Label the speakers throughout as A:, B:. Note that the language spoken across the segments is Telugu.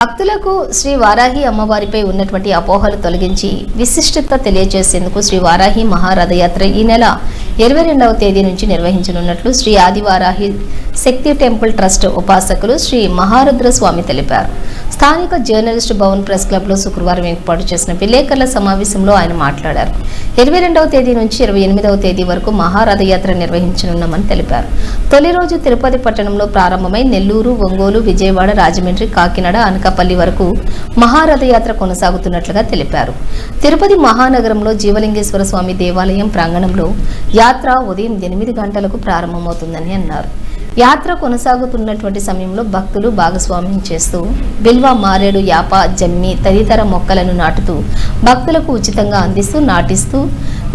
A: భక్తులకు శ్రీ వారాహి అమ్మవారిపై ఉన్నటువంటి అపోహలు తొలగించి విశిష్టత తెలియజేసేందుకు శ్రీ వారాహి మహారథయాత్ర ఈ నెల 22వ తేదీ నుంచి నిర్వహించనున్నట్లు శ్రీ ఆదివారాహి శక్తి టెంపుల్ ట్రస్ట్ ఉపాసకులు శ్రీ మహారుద్ర స్వామి తెలిపారు. స్థానిక జర్నలిస్ట్ భవన్ ప్రెస్ క్లబ్లో శుక్రవారం ఏర్పాటు చేసిన విలేకరుల సమావేశంలో ఆయన మాట్లాడారు. 22వ తేదీ నుంచి 28వ తేదీ వరకు మహారథయాత్ర నిర్వహించనున్నామని తెలిపారు. తొలి రోజు తిరుపతి పట్టణంలో ప్రారంభమై నెల్లూరు, ఒంగోలు, విజయవాడ, రాజమండ్రి, కాకినాడ, అనకాపల్లి వరకు మహారథయాత్ర కొనసాగుతున్నట్లుగా తెలిపారు. తిరుపతి మహానగరంలో జీవలింగేశ్వర స్వామి దేవాలయం ప్రాంగణంలో యాత్ర ఉదయం 8 గంటలకు ప్రారంభమవుతుందని అన్నారు. యాత్ర కొనసాగుతున్నటువంటి సమయంలో భక్తులు భాగస్వామ్యం చేస్తూ బిల్వ, మారేడు, యాప, జమ్మి తదితర మొక్కలను నాటుతూ భక్తులకు ఉచితంగా అందిస్తూ నాటిస్తూ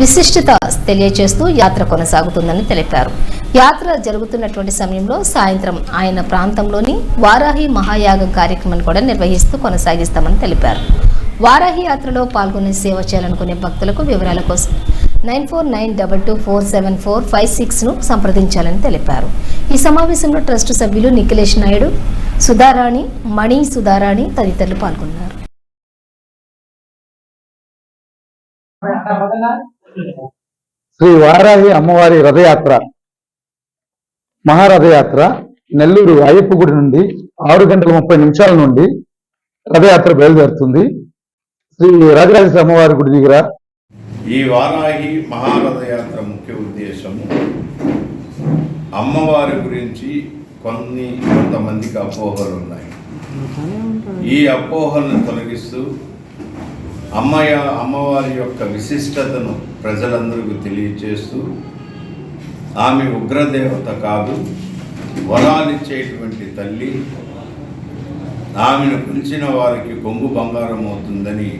A: విశిష్టత తెలియజేస్తూ యాత్ర కొనసాగుతుందని తెలిపారు. యాత్ర జరుగుతున్నటువంటి సమయంలో సాయంత్రం ఆయన ప్రాంతంలోని వారాహి మహాయాగం కార్యక్రమాన్ని కూడా నిర్వహిస్తూ కొనసాగిస్తామని తెలిపారు. వారాహి యాత్రలో పాల్గొని సేవ చేయాలనుకునే భక్తులకు వివరాల కోసం 9492247456ను సంప్రదించాలని తెలిపారు. ఈ సమావేశంలో ట్రస్ట్ సభ్యులు నిఖిలేష్ నాయుడు, సుధారాణి, మణి సుధారాణి తదితరులు పాల్గొన్నారు.
B: శ్రీ వారాహి అమ్మవారి రథయాత్ర మహారథయాత్ర నెల్లూరు అయ్యప్ప గుడి నుండి 6:30 నుండి రథయాత్ర బయలుదేరుతుంది. శ్రీ రాజరాజేశ్వరి అమ్మవారి గుడి దగ్గర
C: ఈ వారాహి మహారథయాత్ర ముఖ్య ఉద్దేశము అమ్మవారి గురించి కొంతమందికి అపోహలు ఉన్నాయి. ఈ అపోహలను తొలగిస్తూ అమ్మవారి యొక్క విశిష్టతను ప్రజలందరికీ తెలియచేస్తూ ఆమె ఉగ్రదేవత కాదు, వరాలిచ్చేటువంటి తల్లి, ఆమెను పిలిచిన వారికి కొంగు బంగారం అవుతుందని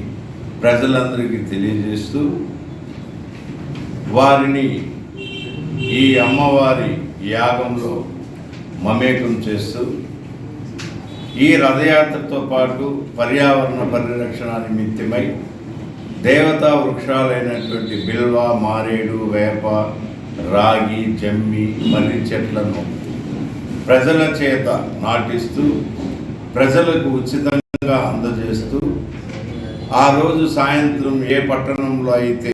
C: ప్రజలందరికీ తెలియజేస్తూ వారిని ఈ అమ్మవారి యాగంలో మమేకం చేస్తూ ఈ రథయాత్రతో పాటు పర్యావరణ పరిరక్షణ నిమిత్తమై దేవతా వృక్షాలైనటువంటి బిల్వ, మారేడు, వేప, రాగి, జమ్మి, మర్రి చెట్లను ప్రజల చేత నాటిస్తూ ప్రజలకు ఉచితంగా అందజేస్తూ ఆ రోజు సాయంత్రం ఏ పట్టణంలో అయితే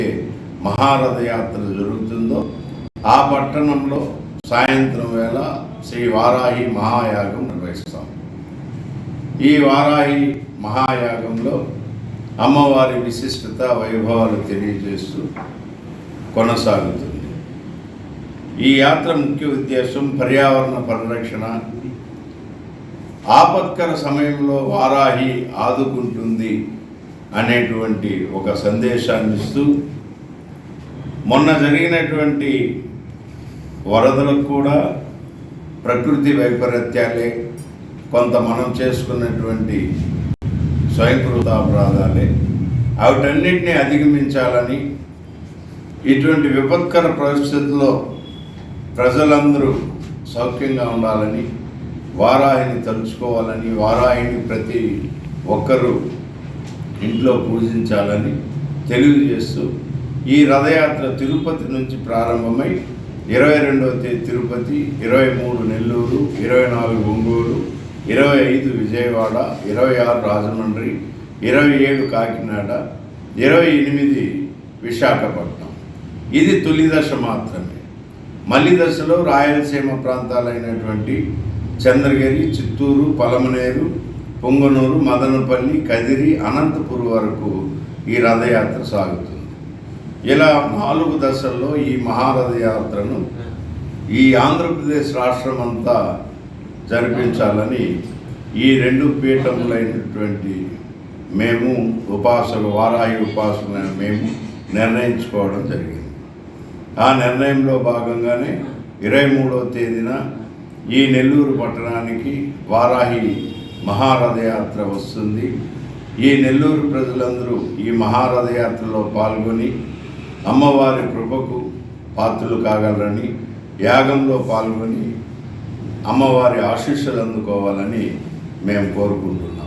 C: మహారథయాత్ర జరుగుతుందో ఆ పట్టణంలో సాయంత్రం వేళ శ్రీ వారాహి మహాయాగం నిర్వహిస్తాం. ఈ వారాహి మహాయాగంలో అమ్మవారి విశిష్టత, వైభవాలు తెలియజేస్తూ కొనసాగుతుంది. ఈ యాత్ర ముఖ్య ఉద్దేశం పర్యావరణ పరిరక్షణ, ఆపత్కర సమయంలో వారాహి ఆదుకుంటుంది అనేటువంటి ఒక సందేశాన్ని ఇస్తూ మొన్న జరిగినటువంటి వరదలకు కూడా ప్రకృతి వైపరీత్యాలే, కొంత మనం చేసుకున్నటువంటి స్వయంకృత అపరాధాలే, వాటన్నిటిని అధిగమించాలని, ఇటువంటి విపత్కర పరిస్థితుల్లో ప్రజలందరూ సౌఖ్యంగా ఉండాలని, వారాహిని తలుచుకోవాలని, వారాహిని ప్రతి ఒక్కరూ ఇంట్లో పూజించాలని తెలియజేస్తూ ఈ రథయాత్ర తిరుపతి నుంచి ప్రారంభమై 22వ తేదీ తిరుపతి, 23 నెల్లూరు, 24 ఒంగోలు, 25 విజయవాడ, 26 రాజమండ్రి, 27 కాకినాడ, 28 విశాఖపట్నం. ఇది తొలి దశ మాత్రమే. మలి దశలో రాయలసీమ ప్రాంతాలైనటువంటి చంద్రగిరి, చిత్తూరు, పలమనేరు, పొంగనూరు, మదనపల్లి, కదిరి, అనంతపురం వరకు ఈ రథయాత్ర సాగుతుంది. ఇలా 4 దశల్లో ఈ మహారథయాత్రను ఈ ఆంధ్రప్రదేశ్ రాష్ట్రం అంతా జరిపించాలని ఈ 2 పీఠములైనటువంటి మేము వారాహి ఉపాసకులైన మేము నిర్ణయించుకోవడం జరిగింది. ఆ నిర్ణయంలో భాగంగానే 23వ తేదీన ఈ నెల్లూరు పట్టణానికి వారాహి మహారథయాత్ర వస్తుంది. ఈ నెల్లూరు ప్రజలందరూ ఈ మహారథయాత్రలో పాల్గొని అమ్మవారి కృపకు పాత్రలు కాగలరని, యాగంలో పాల్గొని అమ్మవారి ఆశీస్సులు అందుకోవాలని మేము కోరుకుంటున్నాం.